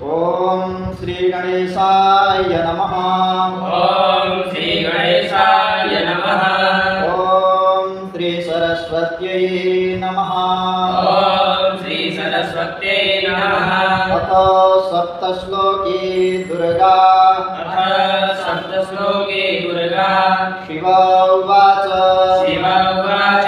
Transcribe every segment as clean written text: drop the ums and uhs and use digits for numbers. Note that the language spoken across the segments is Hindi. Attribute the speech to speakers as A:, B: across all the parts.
A: ओम श्री गणेशाय नमः।
B: ओम श्री गणेशाय नमः।
A: ओम श्री सरस्वत्यै नमः।
B: ओम श्री सरस्वत्यै नमः।
A: अथ सप्तश्लोकी दुर्गा।
B: अथ सप्तश्लोकी दुर्गा।
A: शिव उवाच।
B: शिव उवाच।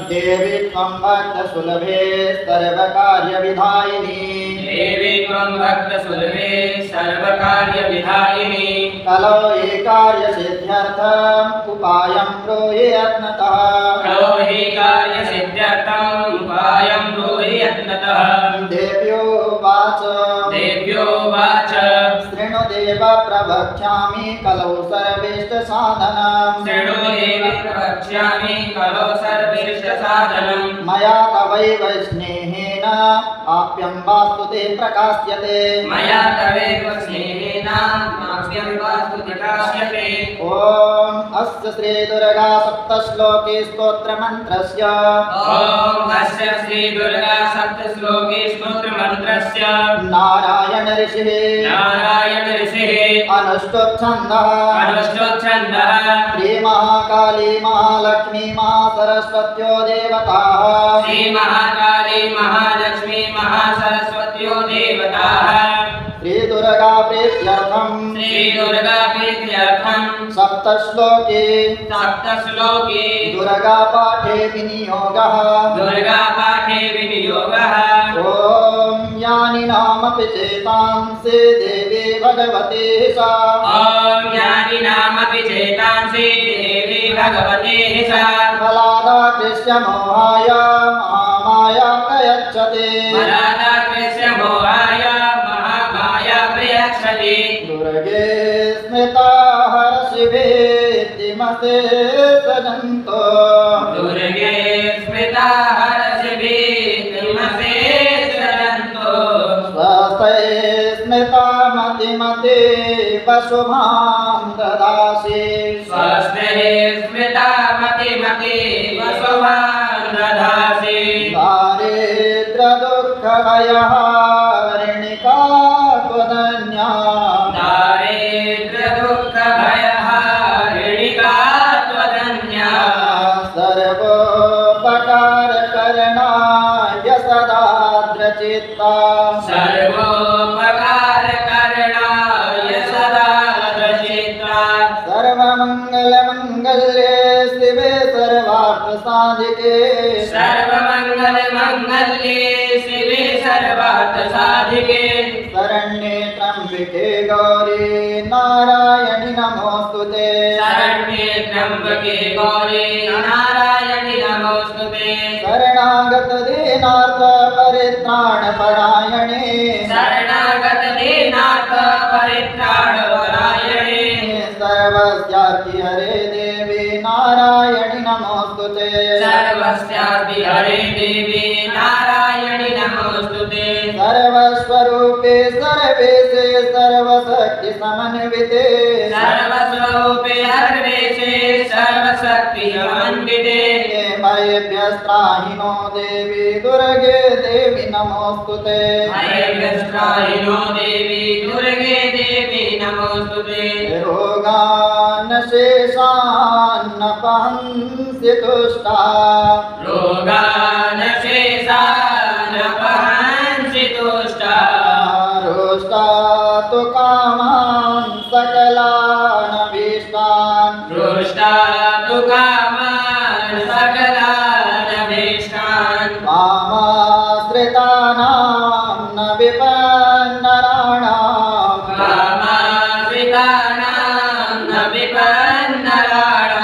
A: देवी त्वं भक्तसुलभे सर्वकार्यविधायिनी।
B: देवी त्वं भक्तसुलभे सर्वकार्यविधायिनी।
A: कलौ हि कार्यसिद्ध्यर्थम् उपायं ब्रूहि यत्नतः।
B: कलौ हि कार्यसिद्ध्यर्थम् उपायं ब्रूहि यत्नतः।
A: देव्योवाच।
B: देव्योवाच।
A: शृणु देव प्रवक्ष्यामि कलौ सर्वेष्टसाधनम्।
B: शृणु देव प्रवक्ष्यामि कलौ सर्वेष्टसाधनम्।
A: मया तवैव स्नेहेन आप्यं वास्तु ते प्रकाश्यते।
B: मया तवैव स्नेहेन आप्यं वास्तु ते प्रकाश्यते।
A: ओम अस्य श्री दुर्गा सप्तश्लोकी स्तोत्रमन्त्रस्य।
B: ओम अस्य श्री दुर्गा सप्तश्लोकी स्तोत्रमन्त्रस्य।
A: नारायण ऋषिः अनुष्टुप्
B: छन्दः
A: श्री महाकाली महालक्ष्मी महासरस्वत्यो देवताः।
B: श्री महाकाली महालक्ष्मी महासरस्वत्यो देवताः।
A: श्री दुर्गा प्रीत्यर्थम् सप्तश्लोकी दुर्गा पाठे विनियोगः। ओम यानि नामपि चेतांसि देवी भगवती सा।
B: ओम यानि नामपि चेतांसि देवी भगवती सा।
A: बलादाकृष्य मोहाय महामाया प्रयच्छते।
B: बलादाकृष्य मोहाय महामाया प्रयच्छति।
A: दुर्गे स्मृता हर्षिभिर्दिमते सजन्तो।
B: दुर्गे स्मृता हर्षिभिर्दिमते सजन्तो।
A: स्वस्ते स्मृता मतिमते वसुभां ददासि।
B: स्वस्ते स्मृता मतिमते वसुभां ददासि।
A: दारिद्र्यदुःखभयहारिणिका त्वदन्या।
B: दारिद्र्यदुःखभयहारिणिका त्वदन्या।
A: सर्वोपकारकरणाय सदार्द्रचित्ता।
B: सर्वोपकारकरणाय सदार्द्रचित्ता।
A: सर्वमङ्गलमङ्गल्ये शिवे सर्वार्थसाधिके।
B: सर्वमङ्गलमङ्गल्ये शिवे सर्वार्थसाधिके।
A: शरण्ये त्र्यम्बिके गौरी नारायणि नमोऽस्तुते।
B: शरण्ये त्र्यम्बके गौरी नारायणि नमोऽस्तुते।
A: शरणागत दीनार्थ परित्राणपरायणे।
B: शरणागत दीनार्थ परित्राणपरायणे।
A: सर्वस्यार्ति हरे देवी नारायणि नमोऽस्तुते।
B: सर्वस्यार्ति हरे देवी नारायणि नमोऽस्तुते।
A: सर्वस्वरूपे सर्वेशे सर्वशक्ति समन्विते।
B: सर्वस्वरूपे सर्वेशे सर्वशक्ति समन्विते।
A: मयेभ्यस्त्राहिनो देवी दुर्गे देवी नमोऽस्तुते।
B: मयेभ्यस्त्राहिनो देवी दुर्गे देवी नमोऽस्तुते।
A: रोगान् शेषान् पहंसि तुष्टा।
B: रोगान् शेषान् पहंसि तुष्टा।
A: रुष्टा तु कामान् सकलान् अभीष्टान्।
B: रुष्टा तु कामान् सकलान् अभीष्टान्।
A: कामाश्रितानां न विपन्नराणां।
B: कामाश्रितानां न विपन्नराणां।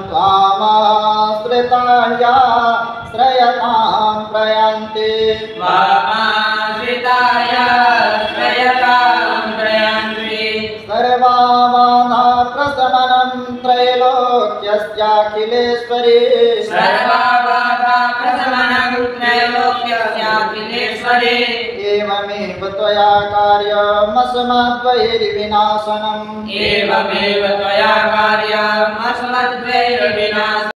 A: त्वामाश्रिताया श्रयतां प्रयान्ति।
B: त्वामाश्रिताय श्रयतां प्रयान्ति।
A: सर्वाबाधा प्रशमनं त्रैलोक्यस्याखिलेश्वरी।
B: सर्वाबाधा प्रशमनं त्रैलोक्यस्याखिलेश्वरी।
A: एवमेव त्वया कार्यमस्मद्वैर्विनाशनम्।
B: एवमेव त्वया कार्यमस्मद्वैर्विनाशनम्।